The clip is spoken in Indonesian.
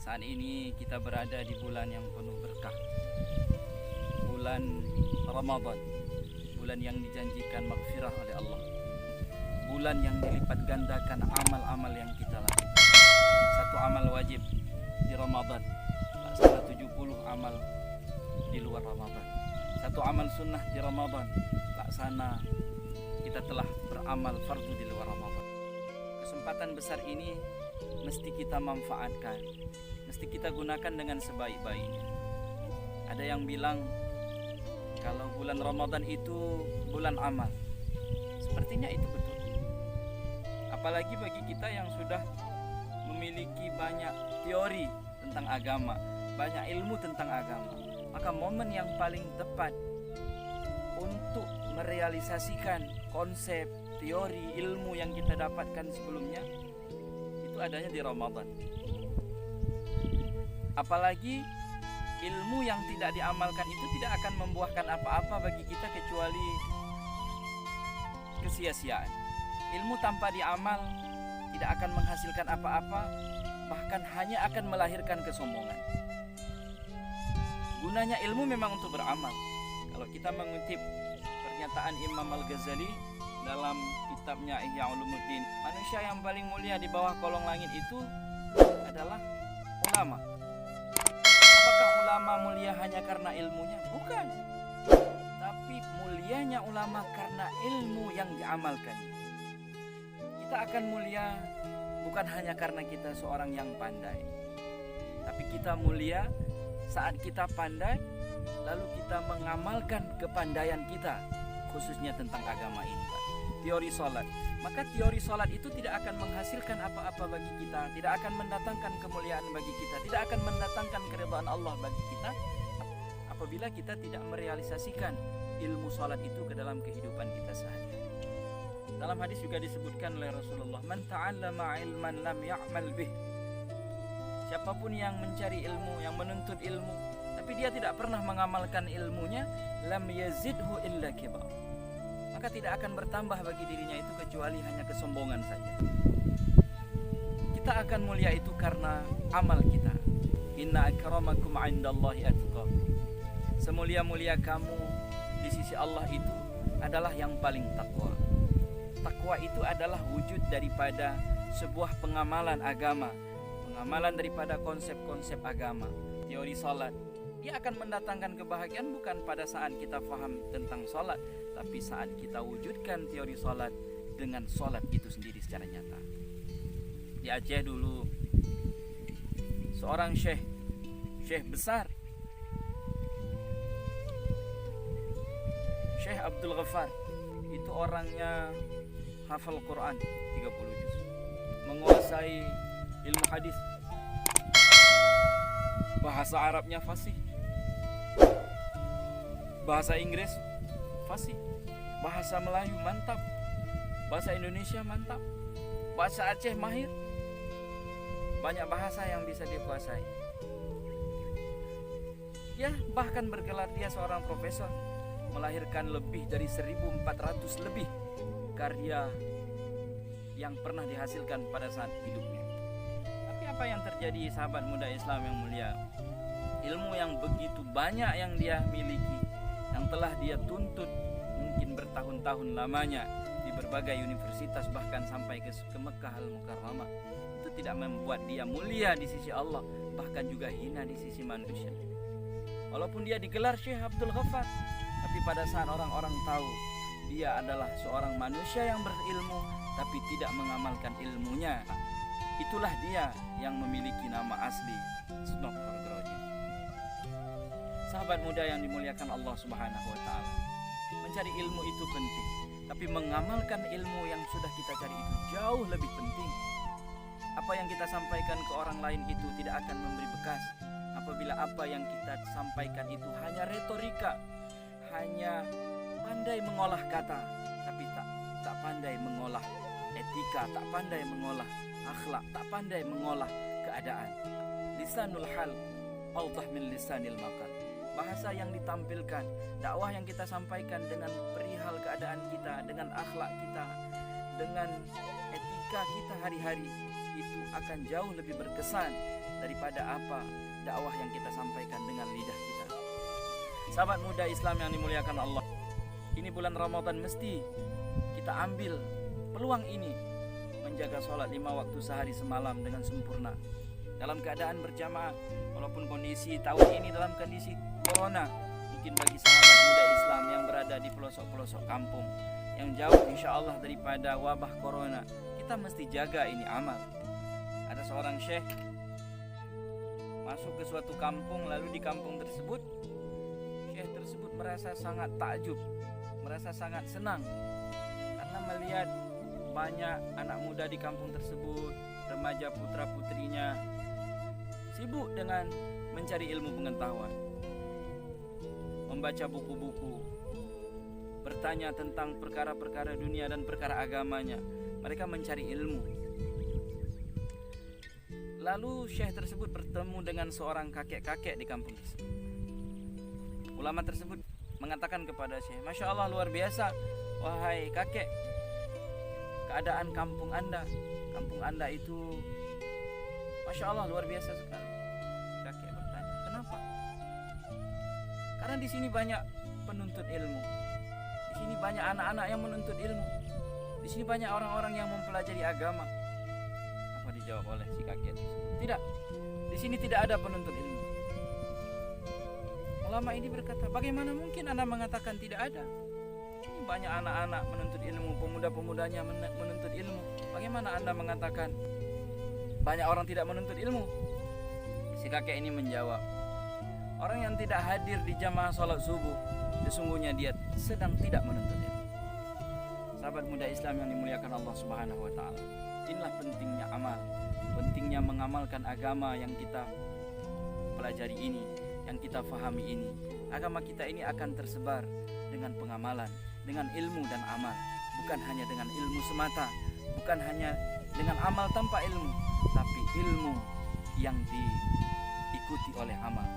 Saat ini kita berada di bulan yang penuh berkah, bulan Ramadan, bulan yang dijanjikan maghfirah oleh Allah, bulan yang dilipat gandakan amal-amal yang kita lakukan. Satu amal wajib di Ramadan, laksana 70 amal di luar Ramadan. Satu amal sunnah di Ramadan, laksana kita telah beramal fardu di luar Ramadan. Kesempatan besar ini mesti kita manfaatkan, mesti kita gunakan dengan sebaik-baiknya. Ada yang bilang kalau bulan Ramadan itu bulan amal. Sepertinya itu betul. Apalagi bagi kita yang sudah memiliki banyak teori tentang agama, banyak ilmu tentang agama, maka momen yang paling tepat untuk merealisasikan konsep, teori, ilmu yang kita dapatkan sebelumnya itu adanya di Ramadan. Apalagi ilmu yang tidak diamalkan itu tidak akan membuahkan apa-apa bagi kita kecuali kesia-siaan. Ilmu tanpa diamal tidak akan menghasilkan apa-apa, bahkan hanya akan melahirkan kesombongan. Gunanya ilmu memang untuk beramal. Kalau kita mengutip pernyataan Imam Al-Ghazali dalam kitabnya Ihya Ulumuddin, manusia yang paling mulia di bawah kolong langit itu adalah ulama. Apakah ulama mulia hanya karena ilmunya? Bukan. Tapi mulianya ulama karena ilmu yang diamalkan. Kita akan mulia bukan hanya karena kita seorang yang pandai, tapi kita mulia saat kita pandai lalu kita mengamalkan kepandaian kita, khususnya tentang agama ini, Pak. Teori sholat. Maka teori sholat itu tidak akan menghasilkan apa-apa bagi kita, tidak akan mendatangkan kemuliaan bagi kita, tidak akan mendatangkan keridhaan Allah bagi kita apabila kita tidak merealisasikan ilmu sholat itu ke dalam kehidupan kita sehari-hari. Dalam hadis juga disebutkan oleh Rasulullah, man ta'allama ilman lam ya'mal bih. Siapapun yang mencari ilmu, yang menuntut ilmu, tapi dia tidak pernah mengamalkan ilmunya, lam yazidhu illa kibar. Maka tidak akan bertambah bagi dirinya itu kecuali hanya kesombongan saja. Kita akan mulia itu karena amal kita. Inna akramakum 'indallahi atqakum. Semulia-mulia kamu di sisi Allah itu adalah yang paling takwa. Takwa itu adalah wujud daripada sebuah pengamalan agama, pengamalan daripada konsep-konsep agama. Teori salat, dia akan mendatangkan kebahagiaan bukan pada saat kita faham tentang salat, tapi saat kita wujudkan teori salat dengan salat itu sendiri secara nyata. Di Aceh dulu seorang syekh besar, Syekh Abdul Ghaffar, itu orangnya hafal Quran 30 juz, menguasai ilmu hadis, bahasa Arabnya fasih, bahasa Inggris fasih, bahasa Melayu mantap, bahasa Indonesia mantap, bahasa Aceh mahir, banyak bahasa yang bisa dia kuasai. Ya, bahkan bergelar dia seorang profesor, melahirkan lebih dari 1.400 lebih karya yang pernah dihasilkan pada saat hidupnya. Tapi apa yang terjadi, sahabat muda Islam yang mulia? Ilmu yang begitu banyak yang dia miliki, yang telah dia tuntut mungkin bertahun-tahun lamanya di berbagai universitas, bahkan sampai ke Mekah Al-Mukarramah, itu tidak membuat dia mulia di sisi Allah, bahkan juga hina di sisi manusia. Walaupun dia digelar Syekh Abdul Ghaffar, tapi pada saat orang-orang tahu dia adalah seorang manusia yang berilmu tapi tidak mengamalkan ilmunya, itulah dia yang memiliki nama asli Snok Horgroji. Sahabat muda yang dimuliakan Allah Subhanahu wa taala, mencari ilmu itu penting, tapi mengamalkan ilmu yang sudah kita cari itu jauh lebih penting. Apa yang kita sampaikan ke orang lain itu tidak akan memberi bekas apabila apa yang kita sampaikan itu hanya retorika, hanya pandai mengolah kata, tapi tak pandai mengolah etika, tak pandai mengolah akhlak, tak pandai mengolah keadaan. Lisanul hal awdah min lisanil maqal. Bahasa yang ditampilkan, dakwah yang kita sampaikan dengan perihal keadaan kita, dengan akhlak kita, dengan etika kita hari-hari, itu akan jauh lebih berkesan daripada apa dakwah yang kita sampaikan dengan lidah kita. Sahabat muda Islam yang dimuliakan Allah, ini bulan Ramadan, mesti kita ambil peluang ini menjaga sholat 5 waktu sehari semalam dengan sempurna dalam keadaan berjamaah. Walaupun kondisi tahun ini dalam kondisi corona, mungkin bagi sahabat muda Islam yang berada di pelosok-pelosok kampung yang jauh insya Allah daripada wabah corona, kita mesti jaga ini amal. Ada seorang syekh masuk ke suatu kampung, lalu di kampung tersebut syekh tersebut merasa sangat takjub, merasa sangat senang karena melihat banyak anak muda di kampung tersebut, remaja putra putrinya sibuk dengan mencari ilmu pengetahuan, membaca buku-buku, bertanya tentang perkara-perkara dunia dan perkara agamanya. Mereka mencari ilmu. Lalu syekh tersebut bertemu dengan seorang kakek-kakek di kampung tersebut. Ulama tersebut mengatakan kepada syekh, "Masya Allah, luar biasa, wahai kakek, keadaan kampung anda itu Masya Allah luar biasa sekali." Kakek bertanya, "Kenapa?" "Karena di sini banyak penuntut ilmu. Di sini banyak anak-anak yang menuntut ilmu. Di sini banyak orang-orang yang mempelajari agama." Apa dijawab oleh si kakek tersebut? "Tidak, di sini tidak ada penuntut ilmu." Ulama ini berkata, "Bagaimana mungkin Anda mengatakan tidak ada? Ini banyak anak-anak menuntut ilmu, pemuda-pemudanya menuntut ilmu. Bagaimana Anda mengatakan banyak orang tidak menuntut ilmu?" Si kakek ini menjawab, "Orang yang tidak hadir di jamaah sholat subuh, sesungguhnya dia sedang tidak menuntut ilmu." Sahabat muda Islam yang dimuliakan Allah Subhanahu wa taala, inilah pentingnya amal, pentingnya mengamalkan agama yang kita pelajari ini, yang kita fahami ini. Agama kita ini akan tersebar dengan pengamalan, dengan ilmu dan amal, bukan hanya dengan ilmu semata, bukan hanya dengan amal tanpa ilmu, tapi ilmu yang diikuti oleh amal.